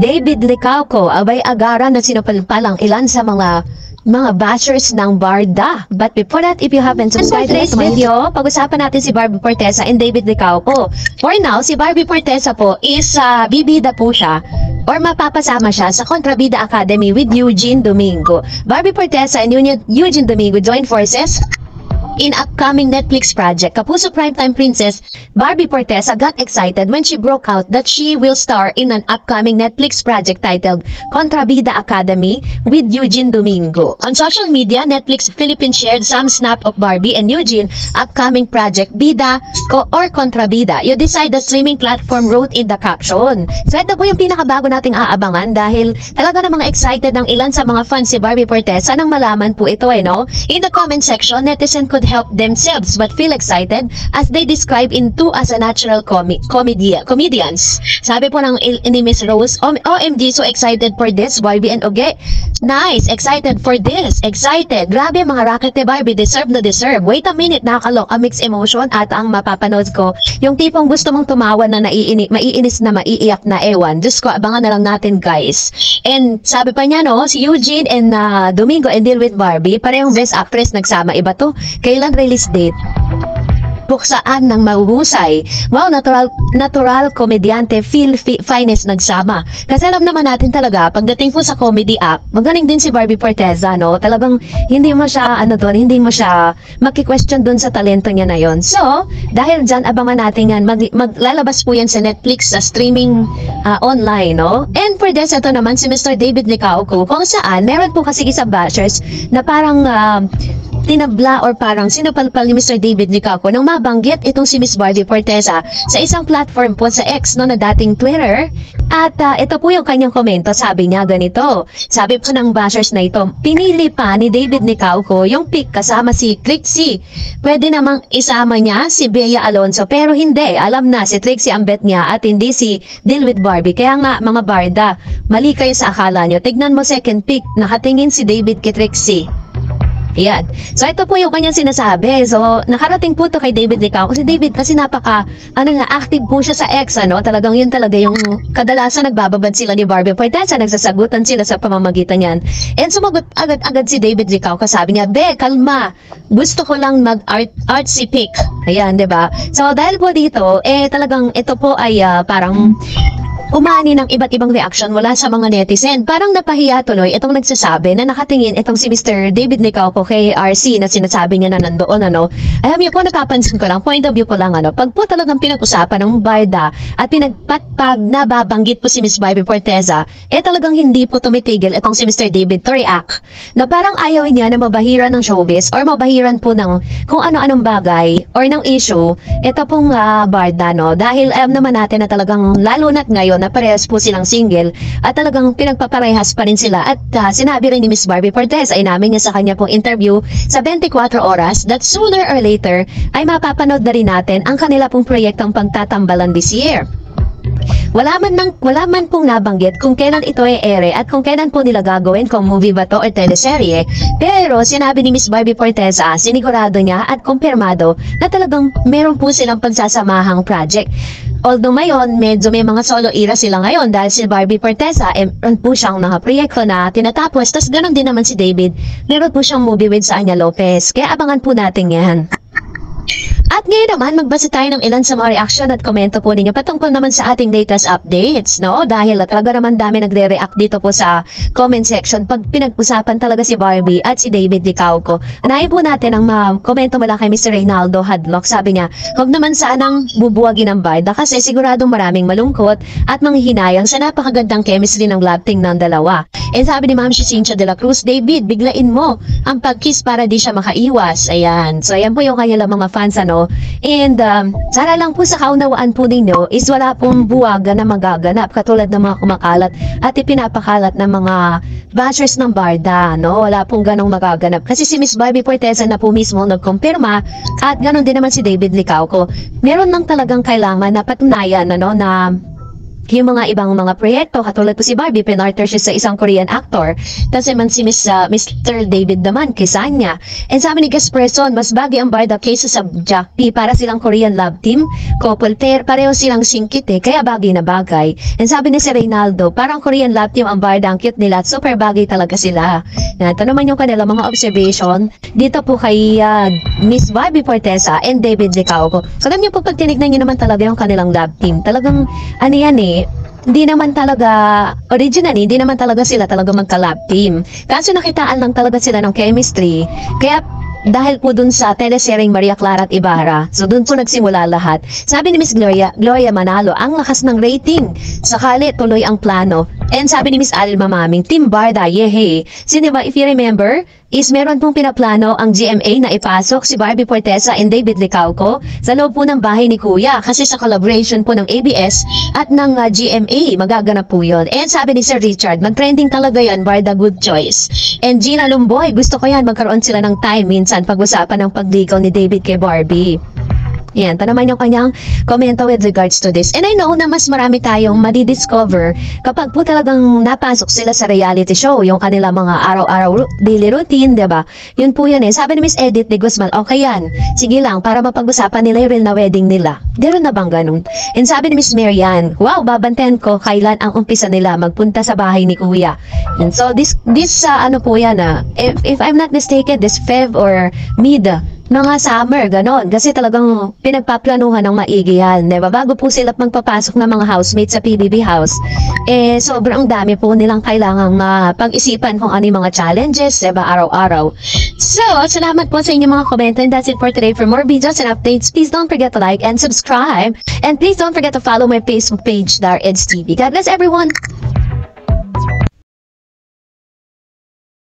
David Licauco, abay agara na sinupalpalang ilan sa mga bashers ng Barda. But before that, if you haven't subscribed to today's video, pag-usapan natin si Barbie Forteza and David Licauco. For now, si Barbie Forteza po is bibida po siya or mapapasama siya sa Kontrabida Academy with Eugene Domingo. Barbie Forteza and Eugene Domingo join forces in upcoming Netflix project. Kapuso Primetime Princess Barbie Forteza got excited when she broke out that she will star in an upcoming Netflix project titled Kontrabida Academy with Eugene Domingo. On social media, Netflix Philippines shared some snap of Barbie and Eugene upcoming project Bida or Kontrabida. You decide the streaming platform wrote in the caption. So ito po yung pinakabago nating aabangan dahil talaga namang excited ng ilan sa mga fans si Barbie Forteza nang malaman po ito no? In the comment section, netizen could help themselves but feel excited as they describe into as a natural comedians. Sabi po ng ni Miss Rose, OMG, so excited for this, Barbie and Oge. Nice, excited for this, excited. Grabe mga racket ni Barbie, deserve na deserve. Wait a minute, nakakalok, a mixed emotion at ang mapapanood ko. Yung tipong gusto mong tumawa na maiinis na maiiyak na ewan. Diyos ko, abangan na lang natin guys. And sabi pa niya no, si Eugene and Domingo and Deal with Barbie, parehong best actress nagsama. Iba to. Kailan release date? Buksaan ng mahuhusay. Wow, natural komedyante, feel finest nagsama. Kasi alam naman natin talaga, pagdating po sa comedy act, magaling din si Barbie Forteza, no? Talagang hindi mo siya, hindi mo siya maki-question dun sa talento niya na yon. So, dahil dyan, abangan natin yan, maglalabas po yan sa Netflix, sa streaming online, no? And for this, ito naman si Mr. David Licauco, kung saan, meron po kasi isang bashers na parang tinabla or parang sinupalpal ni Mr. David Licauco nang mabanggit itong si Miss Barbie Forteza sa isang platform po sa X no, na dating Twitter. At ito po yung kanyang komento, sabi niya ganito. Sabi po ng bashers na ito, pinili pa ni David Licauco yung pick kasama si Trixie. Pwede namang isama niya si Bea Alonzo pero hindi. Alam na si Trixie ang bet niya at hindi si Deal with Barbie. Kaya nga mga Barda, mali kayo sa akala nyo. Tignan mo second pick, nakatingin si David kay Trixie. Yan. So, ito po yung kanyang sinasabi. So, nakarating po to kay David Licauco. Si David kasi active po siya sa X, Talagang yun talaga yung kadalasan nagbababad sila ni Barbie Forteza, nagsasagutan sila sa pamamagitan yan. And sumagot agad-agad si David Licauco. Sabi niya, Be, kalma. Gusto ko lang mag-artsy pick. Ayan, diba? So, dahil po dito, talagang ito po ay parang umani ng iba't ibang reaction mula sa mga netizen. Parang napahiya tuloy itong nagsasabi na nakatingin itong si Mr. David Licauco kay RC na sinasabi niya na nandoon, Alam niyo po, napapansin ko lang, point of view ko lang, pag po talagang pinag-usapan ng Barda at pinagpatpag na babanggit po si Miss Barbie Forteza, talagang hindi po tumitigil itong si Mr. David to react. Na parang ayaw niya na mabahiran ng showbiz or mabahiran po ng kung ano-anong bagay or ng issue, ito pong Barda, Dahil alam naman natin na talagang lalo na't ngayon na parehas po silang single at talagang pinagpaparehas pa rin sila at sinabi rin ni Miss Barbie Forteza ay namin niya sa kanya pong interview sa 24 oras that sooner or later ay mapapanood na rin natin ang kanila pong proyektong pagtatambalan this year. Wala man pong nabanggit kung kailan ito ay ere at kung kailan po nila gagawin kung movie ba to o teleserye. Pero sinabi ni Miss Barbie Forteza, sinigurado niya at kumpirmado na talagang meron po silang pagsasamahang project. Although ngayon, medyo may mga solo era sila ngayon dahil si Barbie Forteza, meron po siyang mga proyekto na tinatapos. Tas ganoon din naman si David, meron po siyang movie with Anya Lopez. Kaya abangan po natin yan. At ngayon naman, magbasa tayo ng ilan sa mga reaction at komento po ninyo patungkol naman sa ating latest updates, Dahil talaga naman dami nagre-react dito po sa comment section pag pinag-usapan talaga si Barbie at si David Licauco. Anayin po natin ang komento mula kay Mr. Reynaldo Hadlock. Sabi niya, huwag naman sanang bubuwagin ng Barda kasi siguradong maraming malungkot at manghihinayang sa napakagandang chemistry ng love team ng dalawa. And sabi ni Ma'am Cynthia de la Cruz, David, biglain mo ang pag-kiss para di siya makaiwas. Ayan. So, ayan po yung kanilang mga fans, And sana lang po sa kaunawaan po ninyo is wala pong buwaga na magaganap katulad ng mga kumakalat at ipinapakalat ng mga bashers ng Barda, Wala pong ganong magaganap. Kasi si Miss Barbie Forteza na po mismo nagkumpirma at ganon din naman si David Licauco. Meron lang talagang kailangan na patunayan, na yung mga ibang mga proyekto, katulad po si Barbie, pinartner siya sa isang Korean actor. Tapos naman si Mr. David naman, Kisanya. And sabi ni guest person, mas bagay ang Barda kaysa sa Jack P. Para silang Korean love team, couple pair, pareho silang singkit kaya bagay na bagay. And sabi ni si Reynaldo, parang Korean love team ang Barda, ang cute nila at super bagay talaga sila. Yan, ito naman yung kanila mga observation dito po kay Miss Barbie Fortesa and David Licauco. So alam niyo po, pag tinignan niyo naman talaga yung kanilang love team, talagang ano yan hindi naman talaga, originally, hindi naman talaga sila talaga magka-love team. Kaso nakitaan lang talaga sila ng chemistry. Kaya dahil po dun sa teleseryeng Maria Clara at Ibarra, so dun po nagsimula lahat. Sabi ni Miss Gloria Manalo, ang lakas ng rating. Sakali tuloy ang plano. And sabi ni Miss Alma Maming, Team Barda, yehe. Sino ba, if you remember, is meron pong pinaplano ang GMA na ipasok si Barbie Fortesa and David Licauco sa loob po ng bahay ni Kuya kasi sa collaboration po ng ABS at ng GMA, magaganap po yun. And sabi ni Sir Richard, mag-trending talaga yan, Barda, good choice. And Gina Lumboy, gusto ko yan, magkaroon sila ng time minsan pag-usapan ng pagligaw ni David kay Barbie. Yan, ito naman yung kanyang komento with regards to this. And I know na mas marami tayong madidiscover kapag po talagang napasok sila sa reality show, yung kanila mga araw-araw daily routine, diba? Yun po yan Sabi ni Miss Edith de Guzman, okay yan, sige lang, para mapag-usapan nila yung real na wedding nila. Meron na bang ganun? And sabi ni Miss Marian, wow, babantayan ko kailan ang umpisa nila magpunta sa bahay ni Kuya. And so this ano po yan if I'm not mistaken, this Feb or mid mga summer, ganon. Kasi talagang pinagpaplanuhan ng maigi yan, diba? Bago po sila magpapasok ng mga housemates sa PBB house, sobrang dami po nilang kailangang pag-isipan kung ano yung mga challenges, diba? Araw-araw. So, salamat po sa inyong mga komento, and that's it for today. For more videos and updates, please don't forget to like and subscribe. And please don't forget to follow my Facebook page, Dar Eds TV. God bless everyone!